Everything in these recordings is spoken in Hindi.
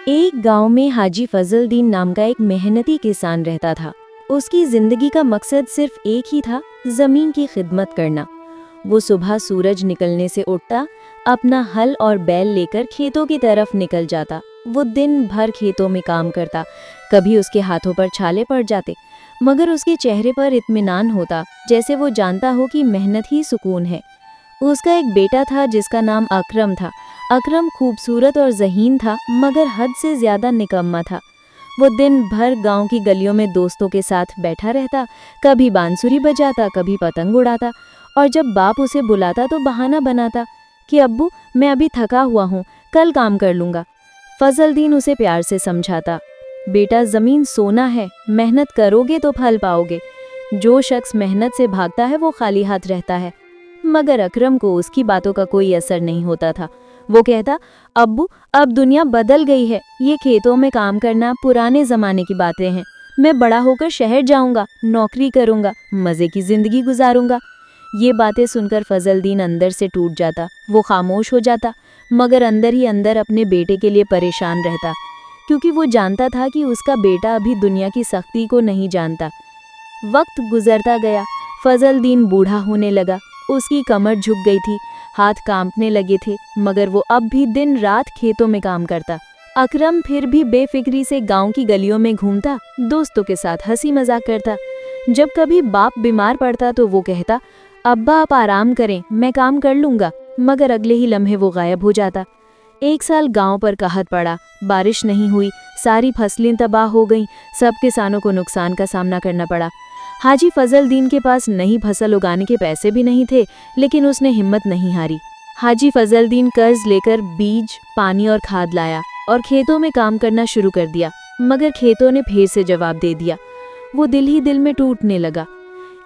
एक गांव में हाजी फजलदीन नाम का एक मेहनती किसान रहता था। उसकी जिंदगी का मकसद सिर्फ एक ही था, जमीन की खिदमत करना। वो सुबह सूरज निकलने से उठता, अपना हल और बैल लेकर खेतों की तरफ निकल जाता। वो दिन भर खेतों में काम करता। कभी उसके हाथों पर छाले पड़ जाते, मगर उसके चेहरे पर इत्मीनान होता, जैसे वो जानता हो कि मेहनत ही सुकून है। उसका एक बेटा था जिसका नाम अकरम था। अकरम खूबसूरत और ज़हीन था, मगर हद से ज़्यादा निकम्मा था। वो दिन भर गांव की गलियों में दोस्तों के साथ बैठा रहता, कभी बांसुरी बजाता, कभी पतंग उड़ाता, और जब बाप उसे बुलाता तो बहाना बनाता कि अब्बू मैं अभी थका हुआ हूँ, कल काम कर लूँगा। फजलदीन उसे प्यार से समझाता, बेटा ज़मीन सोना है, मेहनत करोगे तो फल पाओगे। जो शख्स मेहनत से भागता है वो खाली हाथ रहता है। मगर अकरम को उसकी बातों का कोई असर नहीं होता था। वो कहता, अब्बू अब दुनिया बदल गई है, ये खेतों में काम करना पुराने जमाने की बातें हैं। मैं बड़ा होकर शहर जाऊंगा, नौकरी करूंगा, मजे की जिंदगी गुजारूंगा। ये बातें सुनकर फजलदीन अंदर से टूट जाता। वो खामोश हो जाता, मगर अंदर ही अंदर अपने बेटे के लिए परेशान रहता, क्योंकि वो जानता था कि उसका बेटा अभी दुनिया की सख्ती को नहीं जानता। वक्त गुजरता गया, फजलदीन बूढ़ा होने लगा। उसकी कमर झुक गई थी, हाथ कांपने लगे थे, मगर वो अब भी दिन रात खेतों में काम करता। अकरम फिर भी बेफिक्री से गांव की गलियों में घूमता, दोस्तों के साथ हंसी मजाक करता। जब कभी बाप बीमार पड़ता तो वो कहता, अब्बा आप आराम करें, मैं काम कर लूंगा, मगर अगले ही लम्हे वो गायब हो जाता। एक साल गांव पर कहत पड़ा, बारिश नहीं हुई, सारी फसलें तबाह हो गईं, सब किसानों को नुकसान का सामना करना पड़ा। हाजी फजलदीन के पास नई फसल उगाने के पैसे भी नहीं थे, लेकिन उसने हिम्मत नहीं हारी। हाजी फजलदीन कर्ज लेकर बीज, पानी और खाद लाया और खेतों में काम करना शुरू कर दिया, मगर खेतों ने फिर से जवाब दे दिया। वो दिल ही दिल में टूटने लगा।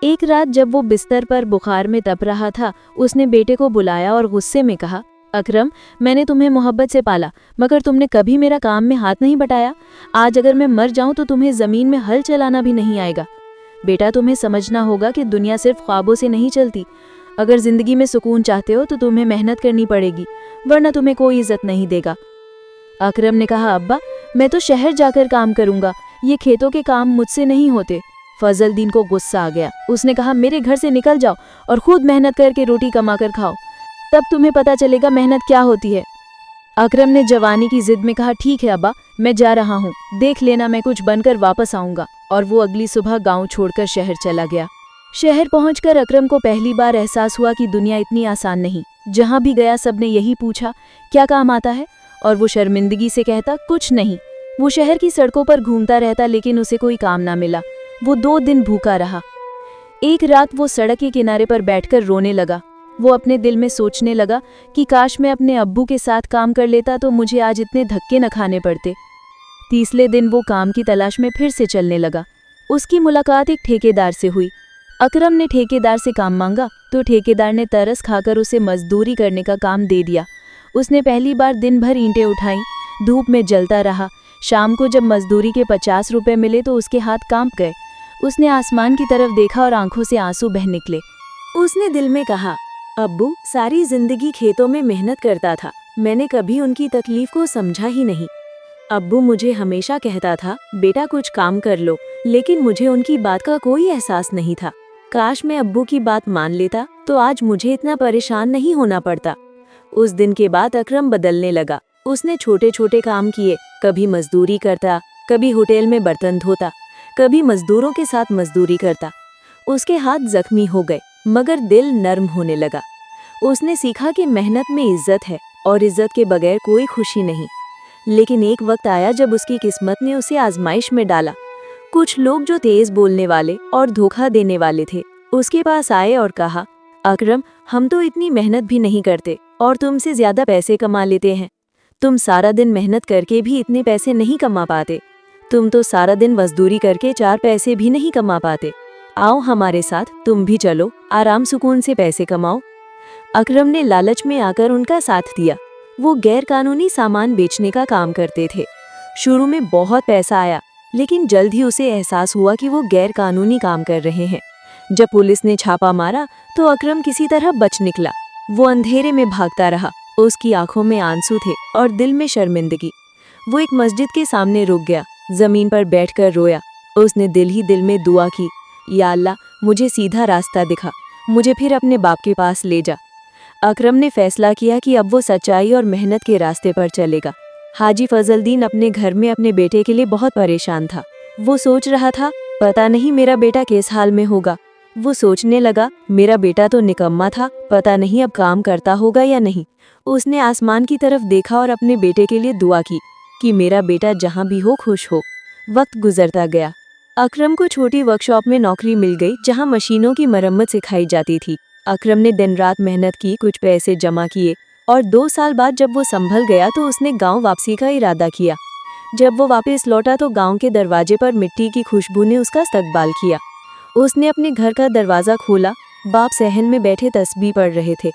एक रात जब वो बिस्तर पर बुखार में तप रहा था, उसने बेटे को बुलाया और गुस्से में कहा, अकरम मैंने तुम्हें मोहब्बत से पाला, मगर तुमने कभी मेरा काम में हाथ नहीं बटाया। आज अगर मैं मर जाऊं तो तुम्हें जमीन में हल चलाना भी नहीं आएगा। बेटा तुम्हें समझना होगा कि दुनिया सिर्फ ख्वाबों से नहीं चलती। अगर जिंदगी में सुकून चाहते हो तो तुम्हें मेहनत करनी पड़ेगी, वरना तुम्हें कोई इज्जत नहीं देगा। अकरम ने कहा, अब्बा मैं तो शहर जाकर काम करूंगा, ये खेतों के काम मुझसे नहीं होते। फजलदीन को गुस्सा आ गया। उसने कहा, मेरे घर से निकल जाओ और खुद मेहनत करके रोटी कमा कर खाओ, तब तुम्हें पता चलेगा मेहनत क्या होती है। अकरम ने जवानी की जिद में कहा, ठीक है अब्बा, मैं जा रहा हूँ, देख लेना मैं कुछ बनकर वापस आऊंगा। और वो अगली सुबह गांव छोड़कर शहर चला गया। शहर पहुंचकर अकरम को पहली बार एहसास हुआ कि दुनिया इतनी आसान नहीं। जहां भी गया सबने यही पूछा, क्या काम आता है? और वो शर्मिंदगी से कहता, कुछ नहीं। वो शहर की सड़कों पर घूमता रहता, लेकिन उसे कोई काम ना मिला। वो 2 दिन भूखा रहा। एक रात वो सड़क के किनारे पर बैठकर रोने लगा। वो अपने दिल में सोचने लगा कि काश मैं अपने अब्बू के साथ काम कर लेता तो मुझे आज इतने धक्के न खाने पड़ते। तीसरे दिन वो काम की तलाश में फिर से चलने लगा। उसकी मुलाकात एक ठेकेदार से हुई। अकरम ने ठेकेदार से काम मांगा तो ठेकेदार ने तरस खाकर उसे मजदूरी करने का काम दे दिया। उसने पहली बार दिन भर ईंटें उठाई, धूप में जलता रहा। शाम को जब मजदूरी के 50 रुपए मिले तो उसके हाथ कांप गए। उसने आसमान की तरफ देखा और आंखों से आंसू बह निकले। उसने दिल में कहा, अब्बू सारी जिंदगी खेतों में मेहनत करता था, मैंने कभी उनकी तकलीफ को समझा ही नहीं। अब्बू मुझे हमेशा कहता था, बेटा कुछ काम कर लो, लेकिन मुझे उनकी बात का कोई एहसास नहीं था। काश मैं अब्बू की बात मान लेता तो आज मुझे इतना परेशान नहीं होना पड़ता। उस दिन के बाद अकरम बदलने लगा। उसने छोटे छोटे काम किए, कभी मजदूरी करता, कभी होटल में बर्तन धोता, कभी मजदूरों के साथ मजदूरी करता। उसके हाथ जख्मी हो गए, मगर दिल नर्म होने लगा। उसने सीखा कि मेहनत में इज्जत है और इज्जत के बगैर कोई खुशी नहीं। लेकिन एक वक्त आया जब उसकी किस्मत ने उसे आजमाइश में डाला। कुछ लोग जो तेज बोलने वाले और धोखा देने वाले थे, उसके पास आए और कहा, अकरम हम तो इतनी मेहनत भी नहीं करते और तुमसे ज्यादा पैसे कमा लेते हैं। तुम सारा दिन मेहनत करके भी इतने पैसे नहीं कमा पाते। तुम तो सारा दिन मजदूरी करके 4 पैसे भी नहीं कमा पाते। आओ हमारे साथ, तुम भी चलो, आराम सुकून से पैसे कमाओ। अकरम ने लालच में आकर उनका साथ दिया। वो गैर कानूनी सामान बेचने का काम करते थे। शुरू में बहुत पैसा आया, लेकिन जल्द ही उसे एहसास हुआ कि वो गैर कानूनी काम कर रहे हैं। जब पुलिस ने छापा मारा तो अकरम किसी तरह बच निकला। वो अंधेरे में भागता रहा। उसकी आंखों में आंसू थे और दिल में शर्मिंदगी। वो एक मस्जिद के सामने रुक गया, जमीन पर बैठकर रोया। उसने दिल ही दिल में दुआ की, या अल्लाह मुझे सीधा रास्ता दिखा, मुझे फिर अपने बाप के पास ले जा। अकरम ने फैसला किया कि अब वो सच्चाई और मेहनत के रास्ते पर चलेगा। हाजी फजलदीन अपने घर में अपने बेटे के लिए बहुत परेशान था। वो सोच रहा था, पता नहीं मेरा बेटा किस हाल में होगा। वो सोचने लगा, मेरा बेटा तो निकम्मा था, पता नहीं अब काम करता होगा या नहीं। उसने आसमान की तरफ देखा और अपने बेटे के लिए दुआ की कि मेरा बेटा जहाँ भी हो खुश हो। वक्त गुजरता गया। अकरम को छोटी वर्कशॉप में नौकरी मिल गई, जहाँ मशीनों की मरम्मत सिखाई जाती थी। अकरम ने दिन रात मेहनत की, कुछ पैसे जमा किए और 2 साल बाद जब वो संभल गया तो उसने गांव वापसी का इरादा किया। जब वो वापस लौटा तो गांव के दरवाजे पर मिट्टी की खुशबू ने उसका इस्तकबाल किया। उसने अपने घर का दरवाज़ा खोला, बाप सहन में बैठे तस्बीह पढ़ रहे थे।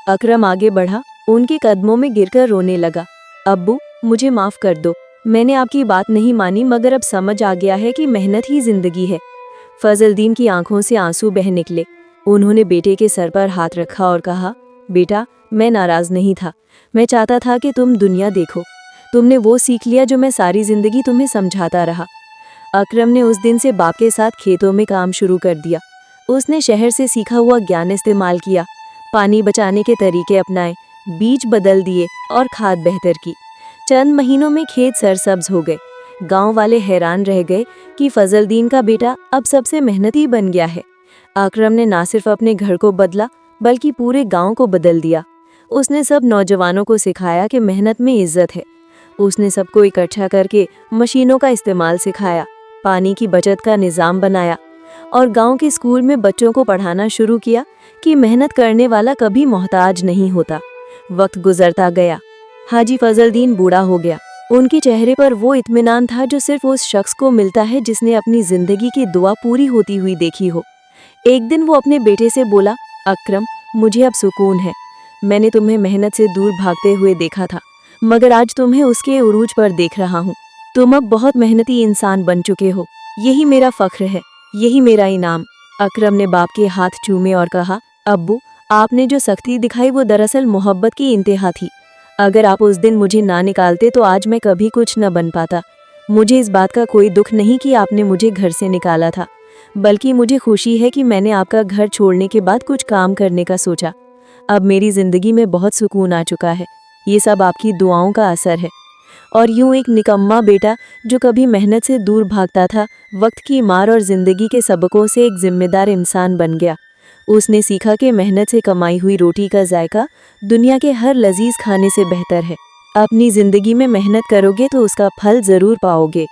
अकरम आगे बढ़ा, उनके कदमों में गिरकर रोने लगा। अब्बू, मुझे माफ़ कर दो, मैंने आपकी बात नहीं मानी, मगर अब समझ आ गया है कि मेहनत ही ज़िंदगी है। फजलदीन की आंखों से आंसू बह निकले। उन्होंने बेटे के सर पर हाथ रखा और कहा, बेटा, मैं नाराज़ नहीं था, मैं चाहता था कि तुम दुनिया देखो। तुमने वो सीख लिया जो मैं सारी ज़िंदगी तुम्हें समझाता रहा। अकरम ने उस दिन से बाप के साथ खेतों में काम शुरू कर दिया। उसने शहर से सीखा हुआ ज्ञान इस्तेमाल किया, पानी बचाने के तरीके अपनाए, बीज बदल दिए और खाद बेहतर की। चंद महीनों में खेत सरसब्ज हो गए। गांव वाले हैरान रह गए कि फजलदीन का बेटा अब सबसे मेहनती बन गया है। अकरम ने ना सिर्फ अपने घर को बदला बल्कि पूरे गांव को बदल दिया। उसने सब नौजवानों को सिखाया कि मेहनत में इज्जत है। उसने सबको इकट्ठा करके मशीनों का इस्तेमाल सिखाया, पानी की बचत का निज़ाम बनाया और गांव के स्कूल में बच्चों को पढ़ाना शुरू किया कि मेहनत करने वाला कभी मोहताज नहीं होता। वक्त गुजरता गया। हाजी फजलदीन बूढ़ा हो गया। उनके चेहरे पर वो इत्मीनान था जो सिर्फ उस शख्स को मिलता है जिसने अपनी जिंदगी की दुआ पूरी होती हुई देखी हो। एक दिन वो अपने बेटे से बोला, अकरम, मुझे अब सुकून है। मैंने तुम्हें मेहनत से दूर भागते हुए देखा था, मगर आज तुम्हें उसके उरूज पर देख रहा हूँ। तुम अब बहुत मेहनती इंसान बन चुके हो। यही मेरा फख्र है, यही मेरा इनाम। अकरम ने बाप के हाथ चूमे और कहा, अब्बू, आपने जो सख्ती दिखाई वो दरअसल मोहब्बत की इंतहा थी। अगर आप उस दिन मुझे ना निकालते तो आज मैं कभी कुछ न बन पाता। मुझे इस बात का कोई दुख नहीं कि आपने मुझे घर से निकाला था, बल्कि मुझे खुशी है कि मैंने आपका घर छोड़ने के बाद कुछ काम करने का सोचा। अब मेरी ज़िंदगी में बहुत सुकून आ चुका है। ये सब आपकी दुआओं का असर है। और यूं एक निकम्मा बेटा जो कभी मेहनत से दूर भागता था, वक्त की मार और ज़िंदगी के सबकों से एक जिम्मेदार इंसान बन गया। उसने सीखा कि मेहनत से कमाई हुई रोटी का जायका दुनिया के हर लजीज खाने से बेहतर है। अपनी ज़िंदगी में मेहनत करोगे तो उसका फल ज़रूर पाओगे।